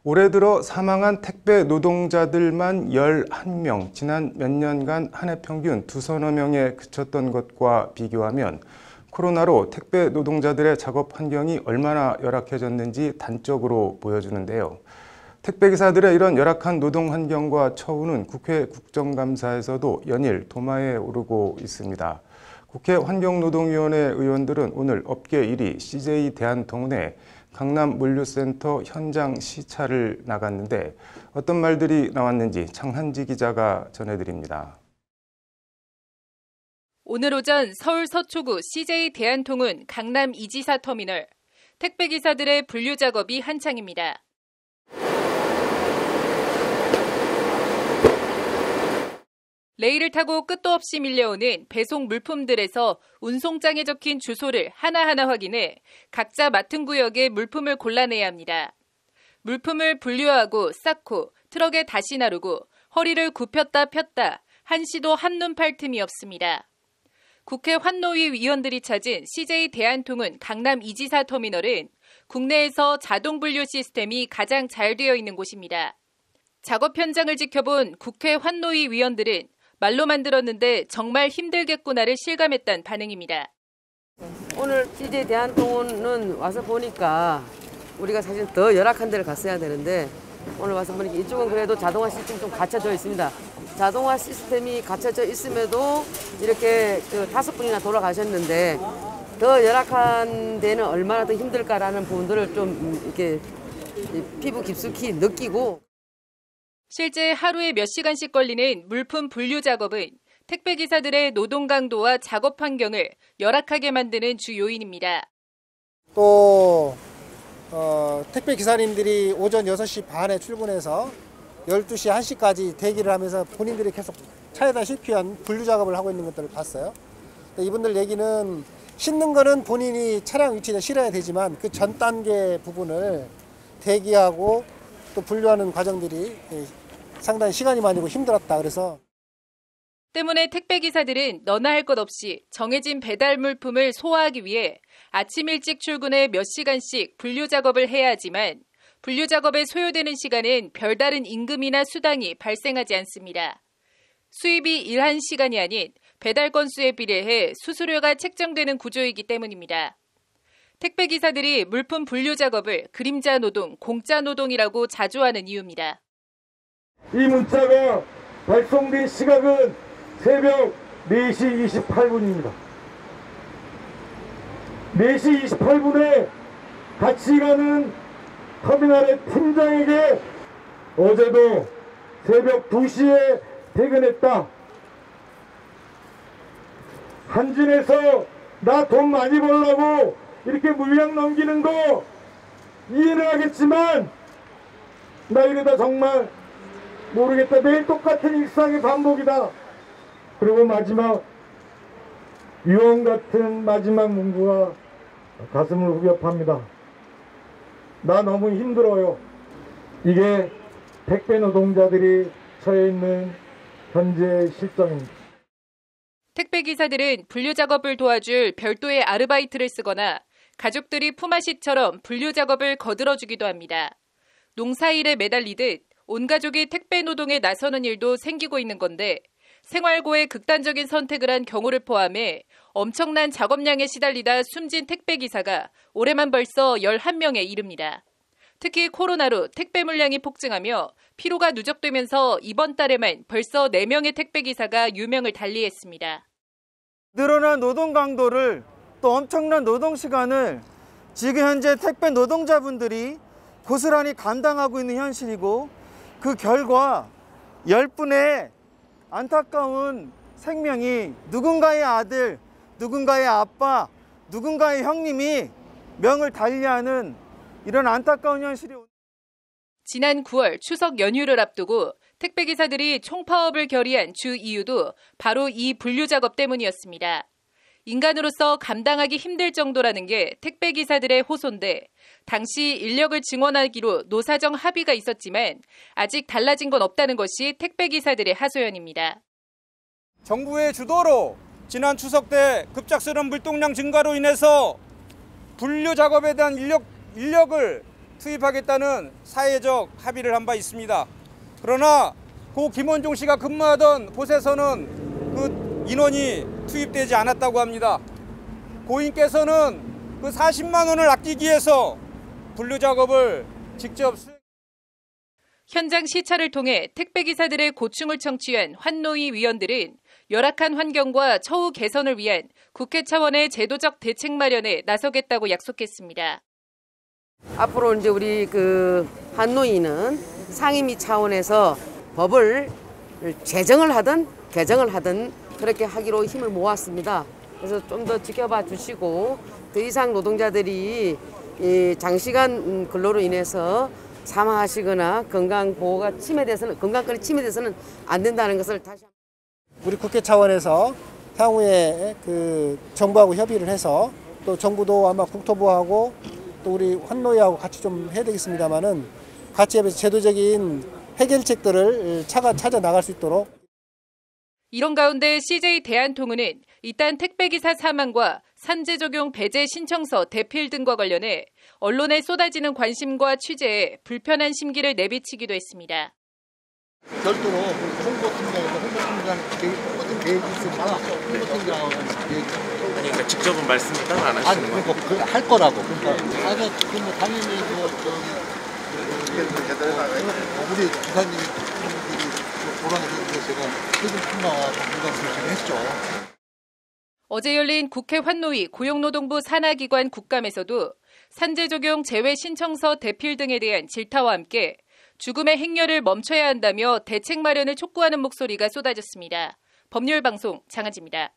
올해 들어 사망한 택배 노동자들만 11명, 지난 몇 년간 한 해 평균 두서너 명에 그쳤던 것과 비교하면 코로나로 택배 노동자들의 작업 환경이 얼마나 열악해졌는지 단적으로 보여주는데요. 택배기사들의 이런 열악한 노동 환경과 처우는 국회 국정감사에서도 연일 도마에 오르고 있습니다. 국회 환경노동위원회 의원들은 오늘 업계 1위 CJ 대한통운의 강남 물류센터 현장 시찰을 나갔는데 어떤 말들이 나왔는지 장한지 기자가 전해드립니다. 오늘 오전 서울 서초구 CJ 대한통운 강남 이지사 터미널, 택배기사들의 분류 작업이 한창입니다. 레일을 타고 끝도 없이 밀려오는 배송 물품들에서 운송장에 적힌 주소를 하나하나 확인해 각자 맡은 구역의 물품을 골라내야 합니다. 물품을 분류하고 쌓고 트럭에 다시 나르고 허리를 굽혔다 폈다 한시도 한눈 팔 틈이 없습니다. 국회 환노위 위원들이 찾은 CJ 대한통운 강남 이지사 터미널은 국내에서 자동 분류 시스템이 가장 잘 되어 있는 곳입니다. 작업 현장을 지켜본 국회 환노위 위원들은 말로만 들었는데 정말 힘들겠구나를 실감했다는 반응입니다. 오늘 CJ 대한통운은 와서 보니까 우리가 사실 더 열악한 데를 갔어야 되는데 오늘 와서 보니까 이쪽은 그래도 자동화 시스템이 좀 갖춰져 있습니다. 자동화 시스템이 갖춰져 있음에도 이렇게 5분이나 돌아가셨는데 더 열악한 데는 얼마나 더 힘들까라는 부분들을 좀 이렇게 피부 깊숙이 느끼고. 실제 하루에 몇 시간씩 걸리는 물품 분류 작업은 택배기사들의 노동 강도와 작업 환경을 열악하게 만드는 주 요인입니다. 또 택배기사님들이 오전 6시 반에 출근해서 12시, 1시까지 대기를 하면서 본인들이 계속 차에다 실피한 분류 작업을 하고 있는 것들을 봤어요. 이분들 얘기는 싣는 거는 본인이 차량 위치에 실어야 되지만 그 전 단계 부분을 대기하고 또 분류하는 과정들이 상당히 시간이 많이 힘들었다. 그래서 때문에 택배기사들은 너나 할 것 없이 정해진 배달 물품을 소화하기 위해 아침 일찍 출근해 몇 시간씩 분류 작업을 해야 하지만 분류 작업에 소요되는 시간은 별다른 임금이나 수당이 발생하지 않습니다. 수입이 일한 시간이 아닌 배달 건수에 비례해 수수료가 책정되는 구조이기 때문입니다. 택배기사들이 물품 분류 작업을 그림자 노동, 공짜 노동이라고 자주 하는 이유입니다. 이 문자가 발송된 시각은 새벽 4시 28분입니다. 4시 28분에 같이 가는 터미널의 팀장에게 어제도 새벽 2시에 퇴근했다. 한진에서 나 돈 많이 벌려고 이렇게 물량 넘기는 거 이해는 하겠지만 나 이러다 정말 모르겠다. 매일 똑같은 일상의 반복이다. 그리고 마지막 유언 같은 마지막 문구가 가슴을 후벼팝니다. 나 너무 힘들어요. 이게 택배 노동자들이 처해 있는 현재 실정입니다. 택배기사들은 분류 작업을 도와줄 별도의 아르바이트를 쓰거나 가족들이 품앗이처럼 분류 작업을 거들어주기도 합니다. 농사일에 매달리듯 온 가족이 택배 노동에 나서는 일도 생기고 있는 건데 생활고에 극단적인 선택을 한 경우를 포함해 엄청난 작업량에 시달리다 숨진 택배기사가 올해만 벌써 11명에 이릅니다. 특히 코로나로 택배 물량이 폭증하며 피로가 누적되면서 이번 달에만 벌써 4명의 택배기사가 유명을 달리했습니다. 늘어난 노동 강도를 또 엄청난 노동 시간을 지금 현재 택배 노동자분들이 고스란히 감당하고 있는 현실이고 그 결과 10분의 안타까운 생명이 누군가의 아들, 누군가의 아빠, 누군가의 형님이 명을 달리하는 이런 안타까운 현실이. 지난 9월 추석 연휴를 앞두고 택배기사들이 총파업을 결의한 주 이유도 바로 이 분류 작업 때문이었습니다. 인간으로서 감당하기 힘들 정도라는 게 택배기사들의 호소인데 당시 인력을 증원하기로 노사정 합의가 있었지만 아직 달라진 건 없다는 것이 택배기사들의 하소연입니다. 정부의 주도로 지난 추석 때 급작스러운 물동량 증가로 인해서 분류 작업에 대한 인력을 투입하겠다는 사회적 합의를 한 바 있습니다. 그러나 고 김원종 씨가 근무하던 곳에서는 그 인원이 투입되지 않았다고 합니다. 고인께서는 그 40만 원을 아끼기 위해서 분류 작업을 직접 현장 시찰을 통해 택배기사들의 고충을 청취한 환노위 위원들은 열악한 환경과 처우 개선을 위한 국회 차원의 제도적 대책 마련에 나서겠다고 약속했습니다. 앞으로 이제 우리 그 환노위는 상임위 차원에서 법을 제정을 하든 개정을 하든 그렇게 하기로 힘을 모았습니다. 그래서 좀 더 지켜봐 주시고 더 이상 노동자들이 이 장시간 근로로 인해서 사망하시거나 건강보호가 침해돼서는 건강권이 침해돼서는 안 된다는 것을 다시 우리 국회 차원에서 향후에 그 정부하고 협의를 해서 또 정부도 아마 국토부하고 또 우리 환노위하고 같이 좀 해야 되겠습니다만은 같이 해서 제도적인 해결책들을 찾아 나갈 수 있도록. 이런 가운데 CJ 대한통운은 이딴 택배기사 사망과 산재 적용 배제 신청서 대필 등과 관련해 언론에 쏟아지는 관심과 취재에 불편한 심기를 내비치기도 했습니다. 별도로 홍보팀장 계획이 있습니다. 홍보팀장하고 계획. 아니, 그러니까 직접은 말씀을 따로 안 아니, 하시는 거예요? 그러니까 할 거라고. 그러니까 당연히 우리 기사님이 돌아가셔서 제가 세금 풍마와 공감 설치를 했죠. 어제 열린 국회 환노위 고용노동부 산하기관 국감에서도 산재 적용 제외 신청서 대필 등에 대한 질타와 함께 죽음의 행렬을 멈춰야 한다며 대책 마련을 촉구하는 목소리가 쏟아졌습니다. 법률방송 장하지입니다.